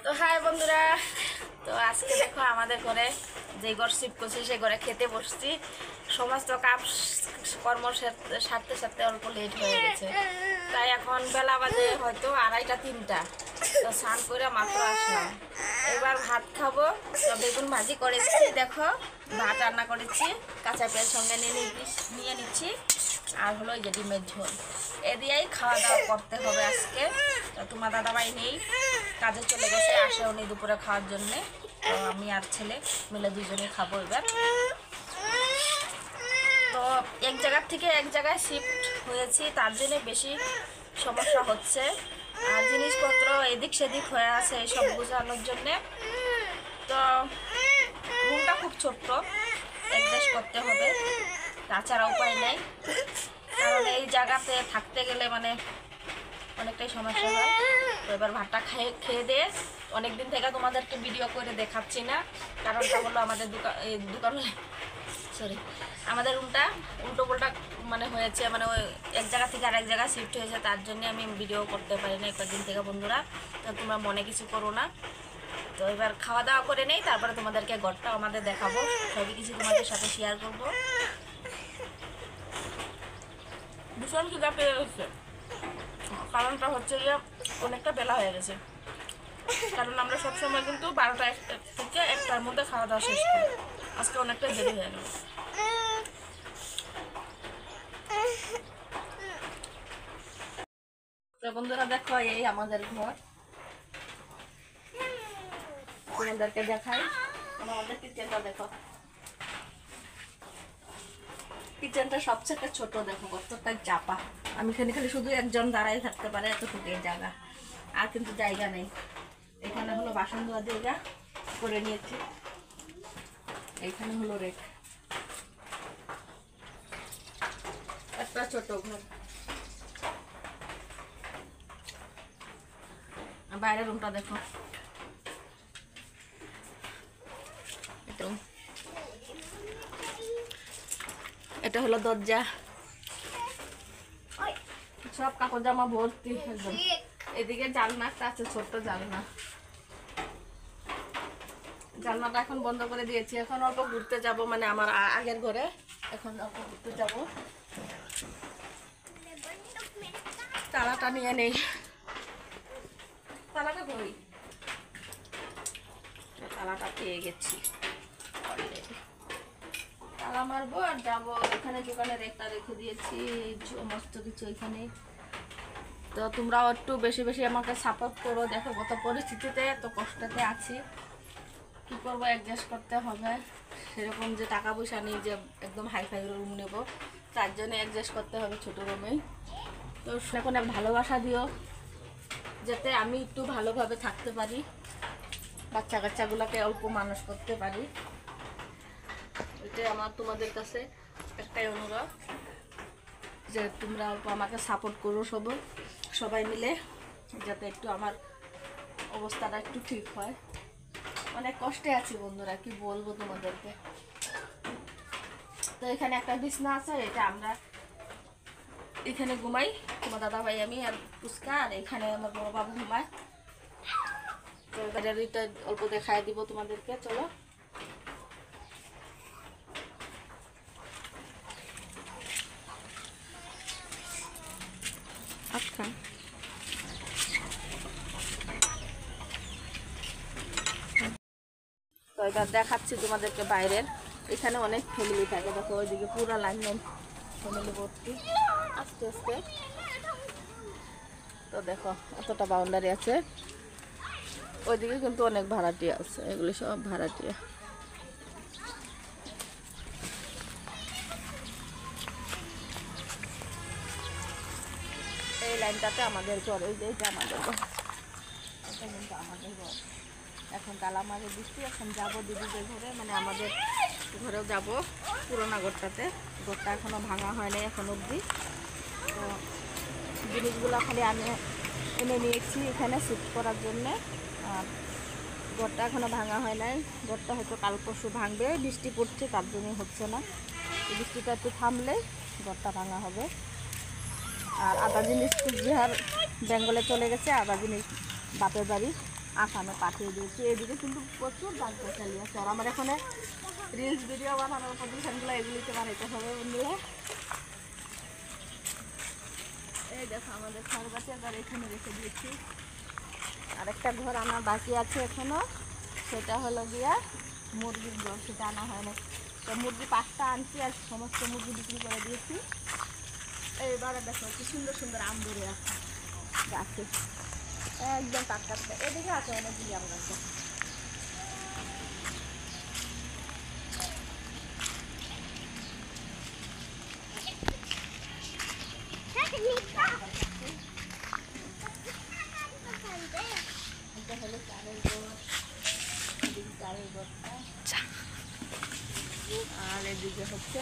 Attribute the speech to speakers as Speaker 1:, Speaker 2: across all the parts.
Speaker 1: তো হাই বন্ধুরা, তো আজকে দেখো আমাদের ঘরে যে ঘর শিফট করছি সে ঘরে খেতে বসছি। সমস্ত কাজ কর্ম সারতে সারতে অল্প লেট হয়ে গেছে, তাই এখন বেলা বাজে হয়তো 2:30-3টা। তো স্নান করে মাত্র আসলাম, এবার ভাত খাবো। তো বেগুন ভাজি করেছি, দেখো ভাত রান্না করেছি, কাঁচা পেঁয়াজ সঙ্গে নিয়ে নিচ্ছি, আর হলো এই যে ডিমের ঝোল। এ দিয়েই খাওয়া দাওয়া করতে হবে আজকে। তো তোমার দাদাভাই নেই, কাজে চলে গেছে, আসেও নি দুপুরে খাওয়ার জন্যে। তো আমি আর ছেলে মিলে দুজনেই খাবো এবার। তো এক জায়গার থেকে এক জায়গায় শিফট হয়েছি, তার জন্য বেশি সমস্যা হচ্ছে, আর জিনিসপত্র এদিক সেদিক হয়ে আছে এইসব বোঝানোর জন্যে। তো রুমটা খুব ছোট্ট, অ্যাডজাস্ট করতে হবে, তাছাড়া উপায় নেই। কারণ এই জায়গাতে থাকতে গেলে মানে অনেকটাই সমস্যা হয়। তো এবার ভাতটা খেয়ে দিয়ে অনেকদিন থেকে তোমাদেরকে ভিডিও করে দেখাচ্ছি না, কারণটা হলো আমাদের আমাদের রুমটা উল্টো পাল্টা মানে হয়েছে, মানে ওই এক জায়গা থেকে আরেক জায়গায় শিফট হয়েছে, তার জন্য আমি ভিডিও করতে পারি না কয়েকদিন থেকে বন্ধুরা। তো তোমরা মনে কিছু করো না। তো এবার খাওয়া দাওয়া করে নেই, তারপরে তোমাদেরকে ঘরটা আমাদের দেখাবো, সবই কিছু তোমাদের সাথে শেয়ার করবো। ভীষণ খিদা পেয়ে গেছে, কারণটা হচ্ছে যে অনেকটা বেলা হয়ে গেছে, কারণ আমরা সবসময় কিন্তু 12টা থেকে 1টার মধ্যে খাওয়া দাওয়া শেষ করি। আজকে অনেকটা দেরি হয়ে গেল। তো বন্ধুরা দেখো, এই আমাদের ঘর, তোমাদেরকে দেখাই। আমাদের কিচেনটা দেখো, কিচেনটা সবচেয়ে ছোট, দেখো কতটা চাপা। আমি খালি শুধু একজন দাঁড়াই থাকতে পারে, এতটুকু জায়গা, আর কিন্তু জায়গা নেই। এখানে হলো বাসন ধোয়া জায়গা করে নিয়েছি, এইখানে হলো রেক, একটা ছোট ঘর। বাইরের রুমটা দেখো, এটা হলো দরজা, সব কাপড় জামা ভর্তি একদম। এদিকে জানলাটা আছে, ছোট্ট জানলা, জানলাটা এখন বন্ধ করে দিয়েছি। এখন অল্প ঘুরতে যাব, মানে আমার আগের ঘরে এখন অল্প ঘুরতে যাব। তালাটা নিয়ে নেই, তালাটা কই, তালাটা পেয়ে গেছি, তালা মারবো আর যাবো। এখানে দোকানে রেখটা রেখে দিয়েছি সমস্ত কিছু এখানে। তো তোমরাও একটু বেশি বেশি আমাকে সাপোর্ট করো। দেখো কত পরিস্থিতিতে, এত কষ্টতে আছি, কী করবো, অ্যাডজাস্ট করতে হবে। সেরকম যে টাকা পয়সা নেই যে একদম হাইফাই রুম নেব, তার জন্য অ্যাডজাস্ট করতে হবে ছোটো রুমেই। তো এখন ভালোবাসা দিও, যাতে আমি একটু ভালোভাবে থাকতে পারি, বাচ্চা কাচ্চাগুলোকে অল্প মানুষ করতে পারি। এটাই আমার তোমাদের কাছে একটাই অনুরোধ, যে তোমরা অল্প আমাকে সাপোর্ট করো সবাই মিলে, যাতে একটু আমার অবস্থাটা একটু ঠিক হয়। অনেক কষ্টে আছি বন্ধুরা, কি বলবো তোমাদেরকে। তো এখানে একটা বিছনা আছে, এটা আমরা এখানে ঘুমাই, তোমার দাদাভাই আমি আর পুচকা, আর এখানে আমার বড় বাবু ঘুমায়। তো এটা অল্প দেখায় দিব তোমাদেরকে, চলো। আচ্ছা, তো এবার দেখাচ্ছি তোমাদেরকে বাইরের। এখানে অনেক ফ্যামিলি থাকে, দেখো ওইদিকে পুরো লাইন ফ্যামিলি ভর্তি, আস্তে আস্তে। তো দেখো এতটা বাউন্ডারি আছে, ওইদিকে কিন্তু অনেক ভাড়াটিয়া আছে, এগুলি সব ভাড়াটিয়া। এই লাইনটাতে আমাদের ঘর, ওই যে আমাদের ঘর, এটা কিন্তু আমাদের ঘর। এখন তালা মারে দিচ্ছি, এখন যাবো দিদিদের ঘরে, মানে আমাদের ঘরেও যাব, পুরোনো ঘরটাতে। ঘরটা এখনও ভাঙা হয় নাই এখন অবধি। তো জিনিসগুলো খালি আমি এনে নিয়েছি এখানে শিফট করার জন্যে, আর ঘরটা এখনও ভাঙা হয় নাই। ঘরটা হয়তো কাল পরশু ভাঙবে, বৃষ্টি পড়ছে তার জন্যই হচ্ছে না। বৃষ্টিটা একটু থামলে ঘরটা ভাঙা হবে। আর আধা জিনিস কুচবিহার বেঙ্গলে চলে গেছে, আধা জিনিস বাপের বাড়ি। আসামে পাঠিয়ে দিয়েছি। এদিকে কিন্তু প্রচুর গাছ গাছালি আছে। আর আমার এখানে রিলস ভিডিও বানানোর পজিশনগুলো এগুলিতে বানাইতে হবে বন্ধুরা। এই দেখো আমাদের খরগাছের ঘর এখানে রেখে দিয়েছি। আরেকটা ঘর আমার বাকি আছে এখনো, সেটা হলো গিয়া মুরগির ঘর, সেটা আনা হয় না। তো মুরগি 5টা আনছি আর সমস্ত মুরগি বিক্রি করে দিয়েছি। এইবারে দেখো কি সুন্দর সুন্দর আম ধরে আছে গাছে, একদম টাটকা। এদিকে আছে অনেকগুলি আম গাছে। আর এদিকে হচ্ছে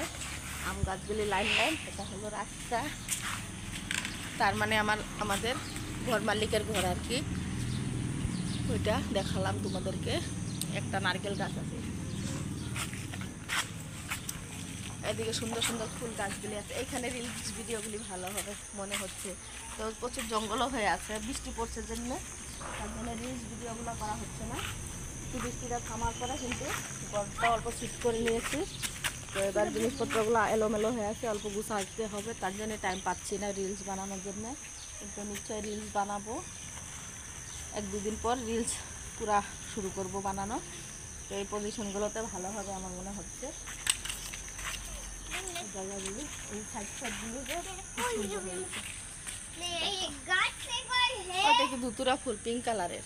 Speaker 1: আম গাছগুলি লাইন লাইন, এটা হলো রাস্তা। তার মানে আমাদের ঘর মালিকের ঘর আর কি। ওইটা দেখালাম তোমাদেরকে। একটা নারকেল গাছ আছে, এদিকে সুন্দর সুন্দর ফুল গাছগুলি আছে। এখানে রিলস ভিডিওগুলি ভালো হবে মনে হচ্ছে। তো প্রচুর জঙ্গলও হয়ে আছে, বৃষ্টি পড়ছে জন্য তার জন্য রিলস ভিডিওগুলো করা হচ্ছে না। একটু বৃষ্টিটা থামার পরে কিন্তু ঘরটা অল্প শীত করে নিয়েছি। তো এবার জিনিসপত্রগুলো এলোমেলো হয়ে আছে, অল্প গুছাইতে হবে, তার জন্য টাইম পাচ্ছি না রিলস বানানোর জন্য। কিন্তু নিশ্চয়ই রিলস বানাবো, 1-2 দিন পর রিলস পুরা শুরু করব বানানো। তো এই পজিশনগুলোতে ভালো হবে আমার মনে হচ্ছে। জায়গাগুলি এই সাইডগুলি ওটা কি ধুতুরা ফুল পিঙ্ক কালারের।